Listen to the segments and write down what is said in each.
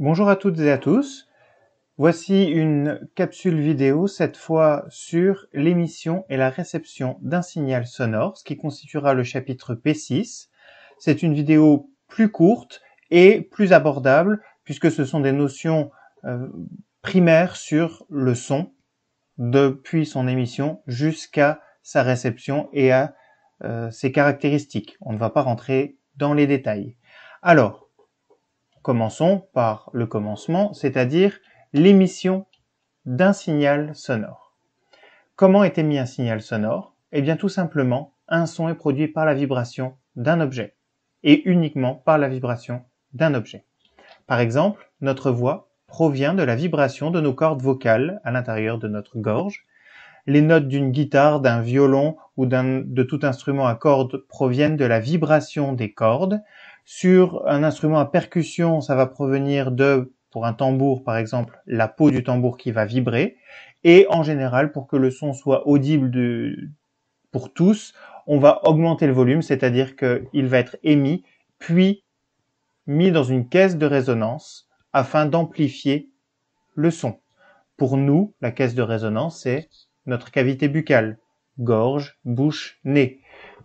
Bonjour à toutes et à tous. Voici une capsule vidéo, cette fois sur l'émission et la réception d'un signal sonore, ce qui constituera le chapitre P6. C'est une vidéo plus courte et plus abordable, puisque ce sont des notions primaires sur le son, depuis son émission jusqu'à sa réception et à ses caractéristiques. On ne va pas rentrer dans les détails. Alors, commençons par le commencement, c'est-à-dire l'émission d'un signal sonore. Comment est émis un signal sonore? Eh bien tout simplement, un son est produit par la vibration d'un objet, et uniquement par la vibration d'un objet. Par exemple, notre voix provient de la vibration de nos cordes vocales à l'intérieur de notre gorge. Les notes d'une guitare, d'un violon ou de tout instrument à cordes proviennent de la vibration des cordes. Sur un instrument à percussion, ça va provenir pour un tambour par exemple, la peau du tambour qui va vibrer. Et en général, pour que le son soit audible pour tous, on va augmenter le volume, c'est-à-dire qu'il va être émis, puis mis dans une caisse de résonance afin d'amplifier le son. Pour nous, la caisse de résonance, c'est notre cavité buccale, gorge, bouche, nez.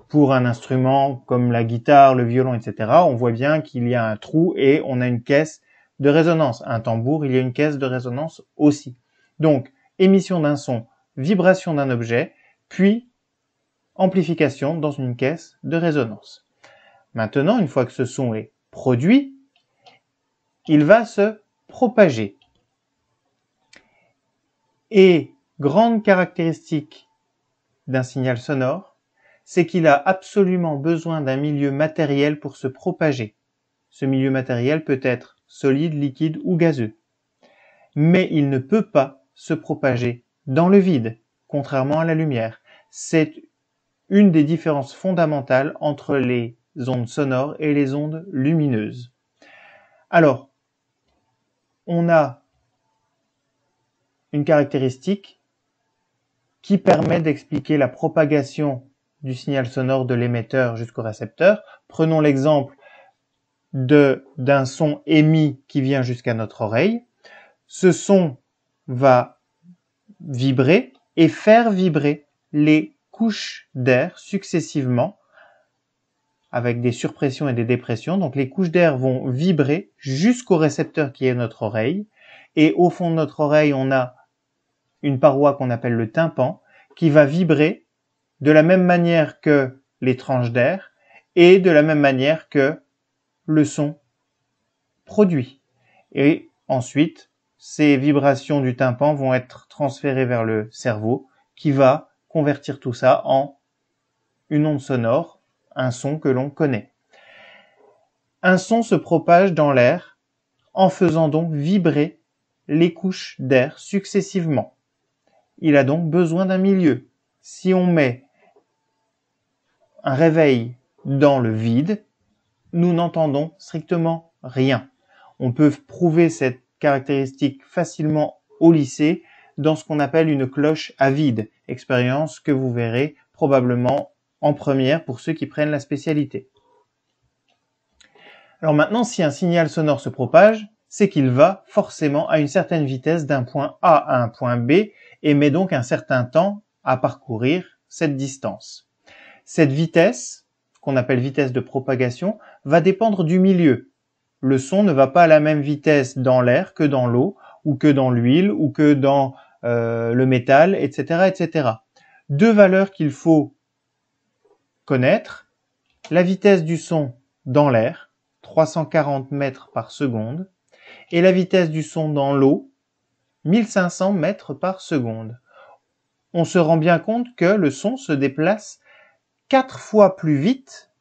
Pour un instrument comme la guitare, le violon, etc., on voit bien qu'il y a un trou et on a une caisse de résonance. Un tambour, il y a une caisse de résonance aussi. Donc, émission d'un son, vibration d'un objet, puis amplification dans une caisse de résonance. Maintenant, une fois que ce son est produit, il va se propager. Et grande caractéristique d'un signal sonore, c'est qu'il a absolument besoin d'un milieu matériel pour se propager. Ce milieu matériel peut être solide, liquide ou gazeux. Mais il ne peut pas se propager dans le vide, contrairement à la lumière. C'est une des différences fondamentales entre les ondes sonores et les ondes lumineuses. Alors, on a une caractéristique qui permet d'expliquer la propagation du signal sonore de l'émetteur jusqu'au récepteur. Prenons l'exemple d'un son émis qui vient jusqu'à notre oreille. Ce son va vibrer et faire vibrer les couches d'air successivement avec des surpressions et des dépressions. Donc les couches d'air vont vibrer jusqu'au récepteur qui est notre oreille. Et au fond de notre oreille, on a une paroi qu'on appelle le tympan qui va vibrer de la même manière que les tranches d'air et de la même manière que le son produit. Et ensuite, ces vibrations du tympan vont être transférées vers le cerveau qui va convertir tout ça en une onde sonore, un son que l'on connaît. Un son se propage dans l'air en faisant donc vibrer les couches d'air successivement. Il a donc besoin d'un milieu. Si on met un réveil dans le vide, nous n'entendons strictement rien. On peut prouver cette caractéristique facilement au lycée dans ce qu'on appelle une cloche à vide, expérience que vous verrez probablement en première pour ceux qui prennent la spécialité. Alors maintenant, si un signal sonore se propage, c'est qu'il va forcément à une certaine vitesse d'un point A à un point B et met donc un certain temps à parcourir cette distance. Cette vitesse, qu'on appelle vitesse de propagation, va dépendre du milieu. Le son ne va pas à la même vitesse dans l'air que dans l'eau, ou que dans l'huile, ou que dans le métal, etc., etc. Deux valeurs qu'il faut connaître. La vitesse du son dans l'air, 340 mètres par seconde, et la vitesse du son dans l'eau, 1500 mètres par seconde. On se rend bien compte que le son se déplace 4 fois plus vite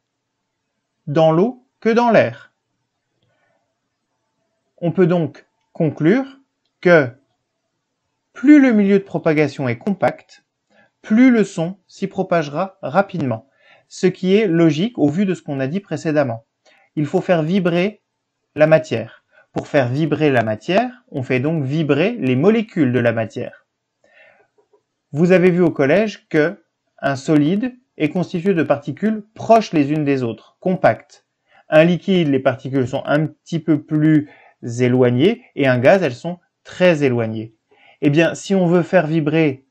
dans l'eau que dans l'air. On peut donc conclure que plus le milieu de propagation est compact, plus le son s'y propagera rapidement, ce qui est logique au vu de ce qu'on a dit précédemment. Il faut faire vibrer la matière. Pour faire vibrer la matière, on fait donc vibrer les molécules de la matière. Vous avez vu au collège que un solide est constitué de particules proches les unes des autres, compactes. Un liquide, les particules sont un petit peu plus éloignées et un gaz, elles sont très éloignées. Eh bien, si on veut faire vibrer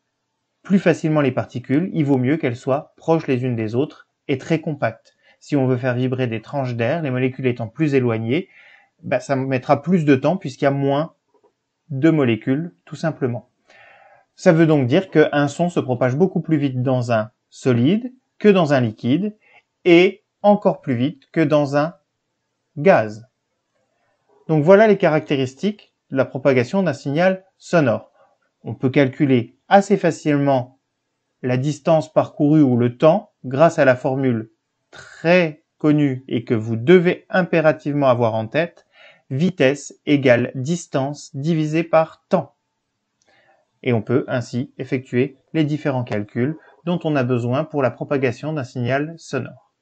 plus facilement les particules, il vaut mieux qu'elles soient proches les unes des autres et très compactes. Si on veut faire vibrer des tranches d'air, les molécules étant plus éloignées, ça mettra plus de temps puisqu'il y a moins de molécules, tout simplement. Ça veut donc dire qu'un son se propage beaucoup plus vite dans un solide que dans un liquide et encore plus vite que dans un gaz. Donc voilà les caractéristiques de la propagation d'un signal sonore. On peut calculer assez facilement la distance parcourue ou le temps grâce à la formule très connue et que vous devez impérativement avoir en tête, vitesse égale distance divisée par temps. Et on peut ainsi effectuer les différents calculs dont on a besoin pour la propagation d'un signal sonore.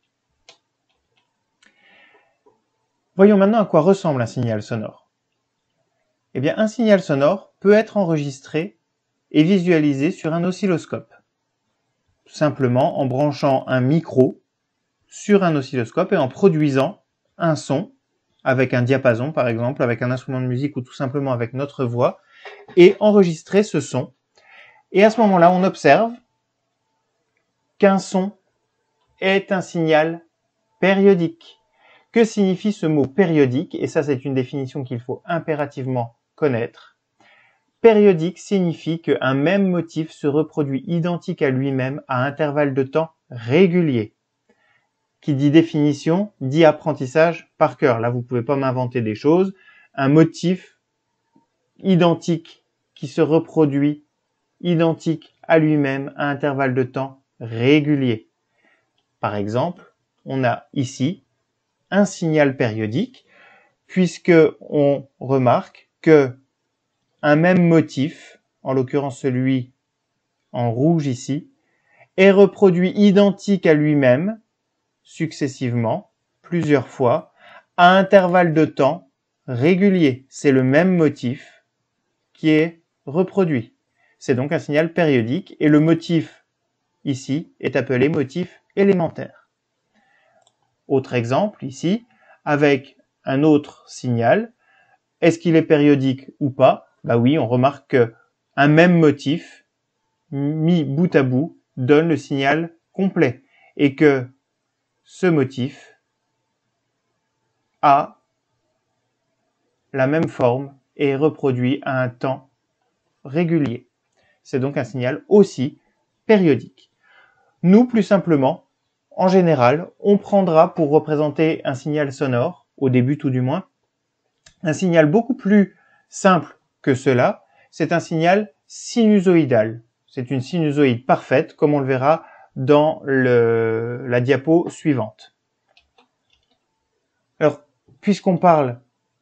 Voyons maintenant à quoi ressemble un signal sonore. Eh bien, un signal sonore peut être enregistré et visualisé sur un oscilloscope, simplement en branchant un micro sur un oscilloscope et en produisant un son avec un diapason par exemple, avec un instrument de musique ou tout simplement avec notre voix, et enregistrer ce son. Et à ce moment-là, on observe qu'un son est un signal périodique. Que signifie ce mot périodique? Et ça, c'est une définition qu'il faut impérativement connaître. Périodique signifie qu'un même motif se reproduit identique à lui-même à intervalles de temps réguliers. Qui dit définition, dit apprentissage par cœur. Là, vous pouvez pas m'inventer des choses. Un motif identique qui se reproduit identique à lui-même à intervalles de temps réguliers. Par exemple, on a ici un signal périodique puisque on remarque que un même motif, en l'occurrence celui en rouge ici, est reproduit identique à lui-même successivement, plusieurs fois, à intervalles de temps réguliers. C'est le même motif qui est reproduit. C'est donc un signal périodique et le motif ici est appelé motif élémentaire. Autre exemple ici, avec un autre signal. Est-ce qu'il est périodique ou pas? Bah oui, on remarque qu'un même motif mis bout à bout donne le signal complet et que ce motif a la même forme et est reproduit à un temps régulier. C'est donc un signal aussi périodique. Nous, plus simplement, en général, on prendra pour représenter un signal sonore, au début tout du moins, un signal beaucoup plus simple que cela, c'est un signal sinusoïdal. C'est une sinusoïde parfaite, comme on le verra dans la diapo suivante. Alors, puisqu'on parle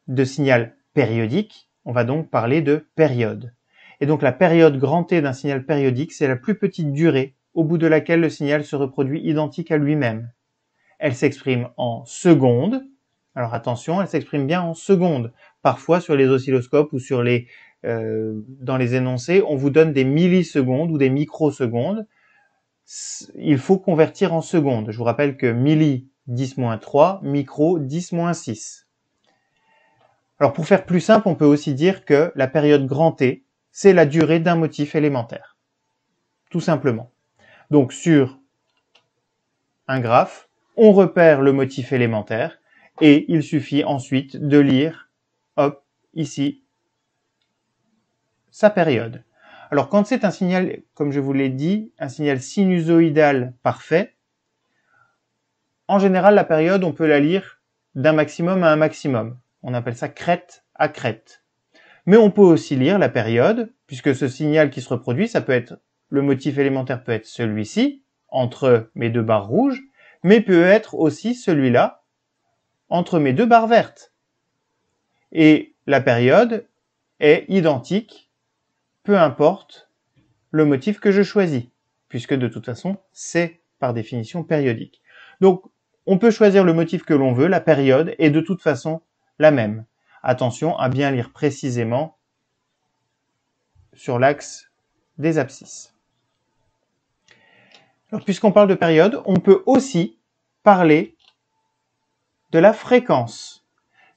de signal périodique, on va donc parler de période. Et donc la période grand T d'un signal périodique, c'est la plus petite durée au bout de laquelle le signal se reproduit identique à lui-même. Elle s'exprime en secondes. Alors attention, elle s'exprime bien en secondes. Parfois sur les oscilloscopes ou sur dans les énoncés, on vous donne des millisecondes ou des microsecondes. Il faut convertir en secondes. Je vous rappelle que milli 10-3, micro 10-6. Alors pour faire plus simple, on peut aussi dire que la période grand T, c'est la durée d'un motif élémentaire. Tout simplement. Donc sur un graphe, on repère le motif élémentaire et il suffit ensuite de lire, hop, ici, sa période. Alors quand c'est un signal, comme je vous l'ai dit, un signal sinusoïdal parfait, en général la période on peut la lire d'un maximum à un maximum. On appelle ça crête à crête. Mais on peut aussi lire la période, puisque ce signal qui se reproduit, ça peut être, le motif élémentaire peut être celui-ci, entre mes deux barres rouges, mais peut être aussi celui-là, entre mes deux barres vertes. Et la période est identique, peu importe le motif que je choisis, puisque de toute façon, c'est par définition périodique. Donc, on peut choisir le motif que l'on veut, la période est de toute façon la même. Attention à bien lire précisément sur l'axe des abscisses. Alors, puisqu'on parle de période, on peut aussi parler de la fréquence.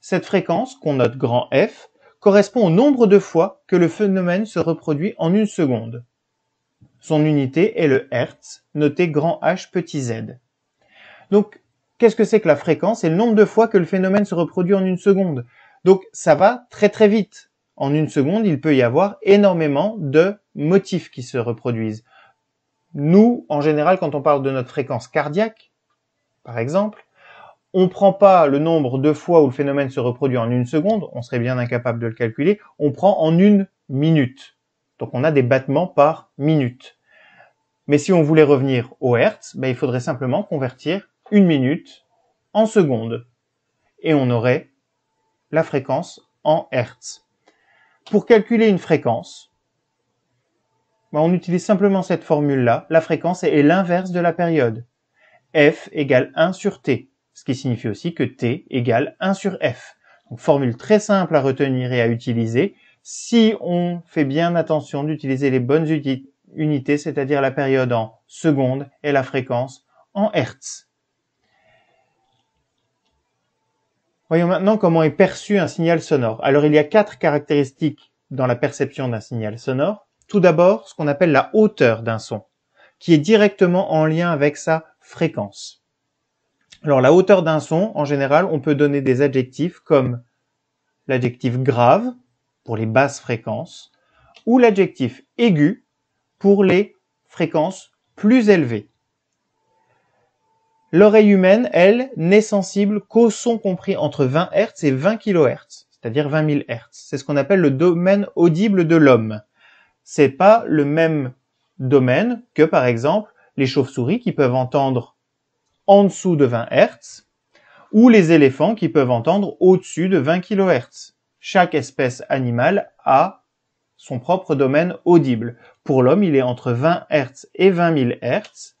cette fréquence, qu'on note grand F, correspond au nombre de fois que le phénomène se reproduit en une seconde. Son unité est le Hertz, noté grand H petit z. Donc, qu'est-ce que c'est que la fréquence? C'est le nombre de fois que le phénomène se reproduit en une seconde. Donc, ça va très très vite. En une seconde, il peut y avoir énormément de motifs qui se reproduisent. Nous, en général, quand on parle de notre fréquence cardiaque, par exemple, on ne prend pas le nombre de fois où le phénomène se reproduit en une seconde, on serait bien incapable de le calculer, on prend en une minute. Donc on a des battements par minute. Mais si on voulait revenir au Hertz, il faudrait simplement convertir une minute en secondes. Et on aurait la fréquence en Hertz. Pour calculer une fréquence, on utilise simplement cette formule-là. La fréquence est l'inverse de la période. F égale 1 sur T, ce qui signifie aussi que T égale 1 sur F. Donc, formule très simple à retenir et à utiliser si on fait bien attention d'utiliser les bonnes unités, c'est-à-dire la période en secondes et la fréquence en Hertz. Voyons maintenant comment est perçu un signal sonore. Alors, il y a 4 caractéristiques dans la perception d'un signal sonore. Tout d'abord, ce qu'on appelle la hauteur d'un son, qui est directement en lien avec sa fréquence. Alors, la hauteur d'un son, en général, on peut donner des adjectifs comme l'adjectif grave pour les basses fréquences ou l'adjectif aigu pour les fréquences plus élevées. L'oreille humaine, elle, n'est sensible qu'au son compris entre 20 Hz et 20 kHz, c'est-à-dire 20 000 Hz. C'est ce qu'on appelle le domaine audible de l'homme. C'est pas le même domaine que, par exemple, les chauves-souris qui peuvent entendre en dessous de 20 Hz ou les éléphants qui peuvent entendre au-dessus de 20 kHz. Chaque espèce animale a son propre domaine audible. Pour l'homme, il est entre 20 Hz et 20 000 Hz.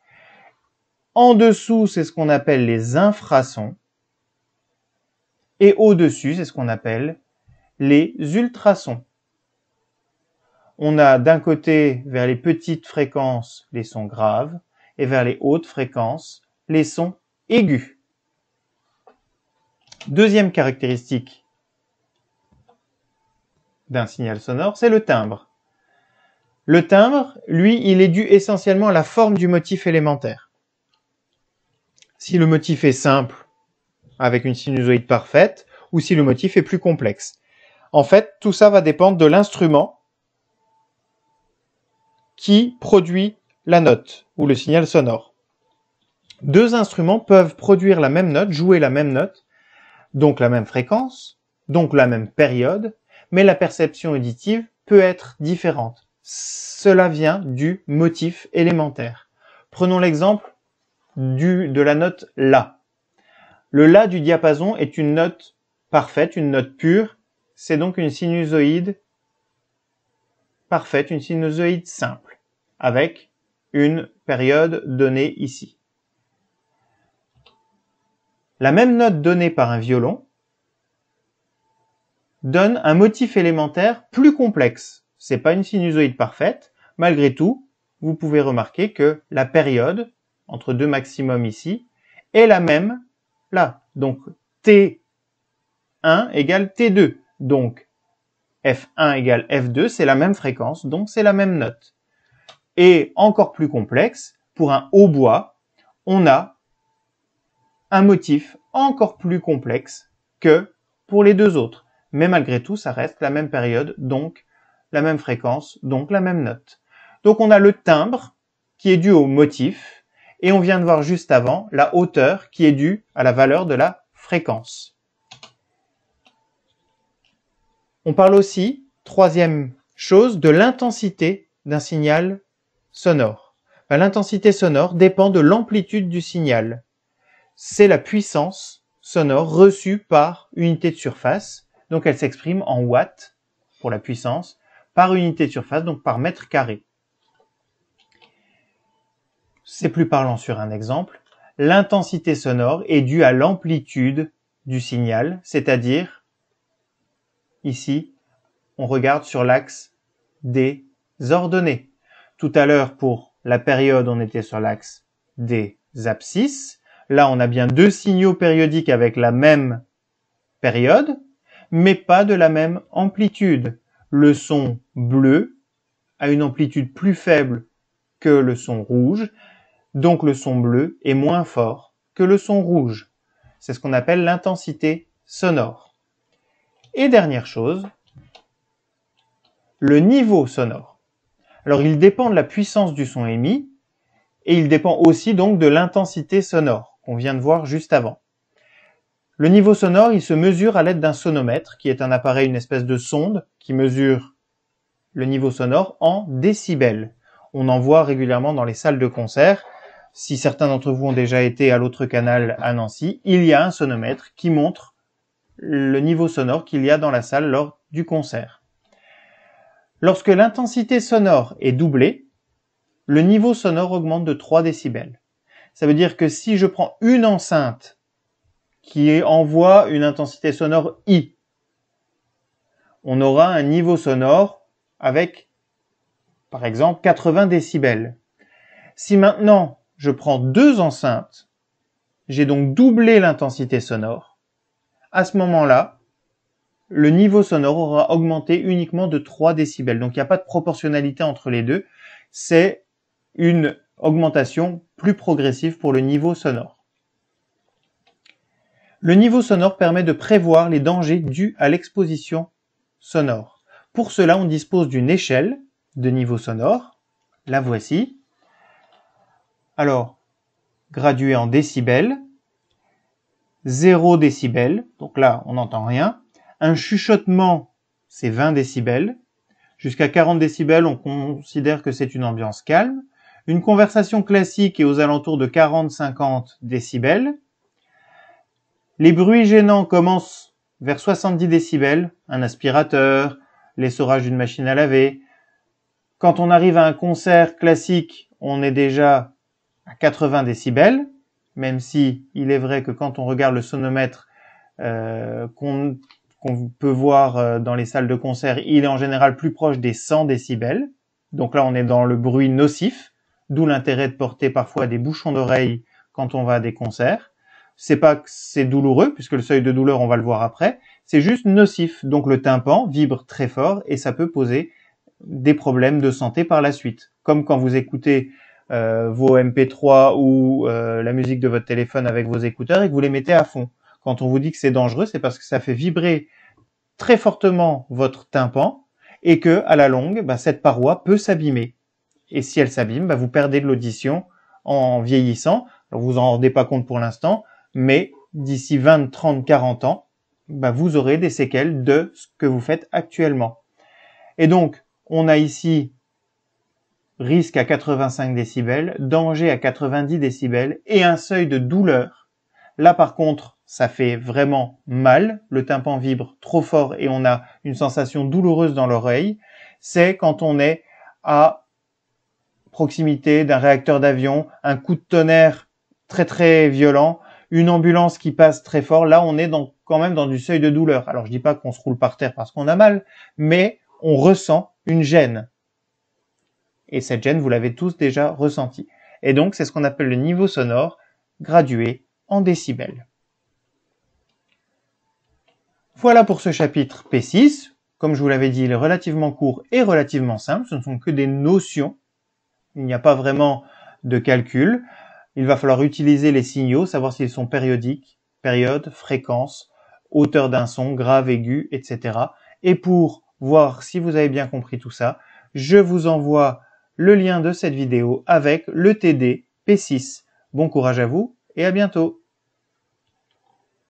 En dessous, c'est ce qu'on appelle les infrasons. Et au-dessus, c'est ce qu'on appelle les ultrasons. On a d'un côté, vers les petites fréquences, les sons graves, et vers les hautes fréquences, les sons aigus. Deuxième caractéristique d'un signal sonore, c'est le timbre. Le timbre, lui, il est dû essentiellement à la forme du motif élémentaire. Si le motif est simple, avec une sinusoïde parfaite, ou si le motif est plus complexe. En fait, tout ça va dépendre de l'instrument qui produit la note, ou le signal sonore. Deux instruments peuvent produire la même note, jouer la même note, donc la même fréquence, donc la même période, mais la perception auditive peut être différente. Cela vient du motif élémentaire. Prenons l'exemple de la note La. Le La du diapason est une note parfaite, une note pure, c'est donc une sinusoïde parfaite, une sinusoïde simple, avec une période donnée ici. La même note donnée par un violon donne un motif élémentaire plus complexe. C'est pas une sinusoïde parfaite. Malgré tout, vous pouvez remarquer que la période, entre deux maximums ici, est la même là. Donc, T1 égale T2. Donc, F1 égale F2, c'est la même fréquence, donc c'est la même note. Et encore plus complexe, pour un hautbois, on a un motif encore plus complexe que pour les deux autres. Mais malgré tout, ça reste la même période, donc la même fréquence, donc la même note. Donc on a le timbre qui est dû au motif, et on vient de voir juste avant la hauteur qui est due à la valeur de la fréquence. On parle aussi, troisième chose, de l'intensité d'un signal sonore. L'intensité sonore dépend de l'amplitude du signal. C'est la puissance sonore reçue par unité de surface, donc elle s'exprime en watts pour la puissance, par unité de surface, donc par mètre carré. C'est plus parlant sur un exemple. L'intensité sonore est due à l'amplitude du signal, c'est-à-dire, ici, on regarde sur l'axe des ordonnées. Tout à l'heure, pour la période, on était sur l'axe des abscisses. Là, on a bien deux signaux périodiques avec la même période, mais pas de la même amplitude. Le son bleu a une amplitude plus faible que le son rouge, donc le son bleu est moins fort que le son rouge. C'est ce qu'on appelle l'intensité sonore. Et dernière chose, le niveau sonore. Alors il dépend de la puissance du son émis, et il dépend aussi donc de l'intensité sonore, qu'on vient de voir juste avant. Le niveau sonore, il se mesure à l'aide d'un sonomètre, qui est un appareil, une espèce de sonde, qui mesure le niveau sonore en décibels. On en voit régulièrement dans les salles de concert. Si certains d'entre vous ont déjà été à l'autre canal à Nancy, il y a un sonomètre qui montre le niveau sonore qu'il y a dans la salle lors du concert. Lorsque l'intensité sonore est doublée, le niveau sonore augmente de 3 décibels. Ça veut dire que si je prends une enceinte qui envoie une intensité sonore I, on aura un niveau sonore avec, par exemple, 80 décibels. Si maintenant je prends 2 enceintes, j'ai donc doublé l'intensité sonore, à ce moment-là, le niveau sonore aura augmenté uniquement de 3 décibels. Donc il n'y a pas de proportionnalité entre les deux, c'est une augmentation plus progressive pour le niveau sonore. Le niveau sonore permet de prévoir les dangers dus à l'exposition sonore. Pour cela, on dispose d'une échelle de niveau sonore. La voici. Alors, graduée en décibels. 0 décibels, donc là, on n'entend rien. Un chuchotement, c'est 20 décibels. Jusqu'à 40 décibels, on considère que c'est une ambiance calme. Une conversation classique est aux alentours de 40-50 décibels. Les bruits gênants commencent vers 70 décibels, un aspirateur, l'essorage d'une machine à laver. Quand on arrive à un concert classique, on est déjà à 80 décibels, même si il est vrai que quand on regarde le sonomètre qu'on peut voir dans les salles de concert, il est en général plus proche des 100 décibels. Donc là, on est dans le bruit nocif, d'où l'intérêt de porter parfois des bouchons d'oreille quand on va à des concerts. C'est pas que c'est douloureux, puisque le seuil de douleur, on va le voir après, c'est juste nocif. Donc le tympan vibre très fort et ça peut poser des problèmes de santé par la suite. Comme quand vous écoutez vos MP3 ou la musique de votre téléphone avec vos écouteurs et que vous les mettez à fond. Quand on vous dit que c'est dangereux, c'est parce que ça fait vibrer très fortement votre tympan et que, à la longue, cette paroi peut s'abîmer. Et si elle s'abîme, vous perdez de l'audition en vieillissant. Alors vous en rendez pas compte pour l'instant, mais d'ici 20, 30, 40 ans, vous aurez des séquelles de ce que vous faites actuellement. Et donc, on a ici risque à 85 décibels, danger à 90 décibels et un seuil de douleur. Là, par contre, ça fait vraiment mal. Le tympan vibre trop fort et on a une sensation douloureuse dans l'oreille. C'est quand on est à proximité d'un réacteur d'avion, un coup de tonnerre très très violent, une ambulance qui passe très fort. Là, on est quand même dans du seuil de douleur. Alors, je dis pas qu'on se roule par terre parce qu'on a mal, mais on ressent une gêne. Et cette gêne, vous l'avez tous déjà ressentie. Et donc, c'est ce qu'on appelle le niveau sonore gradué en décibels. Voilà pour ce chapitre P6. Comme je vous l'avais dit, il est relativement court et relativement simple. Ce ne sont que des notions. Il n'y a pas vraiment de calcul. Il va falloir utiliser les signaux, savoir s'ils sont périodiques, période, fréquence, hauteur d'un son, grave, aigu, etc. Et pour voir si vous avez bien compris tout ça, je vous envoie le lien de cette vidéo avec le TD P6. Bon courage à vous et à bientôt.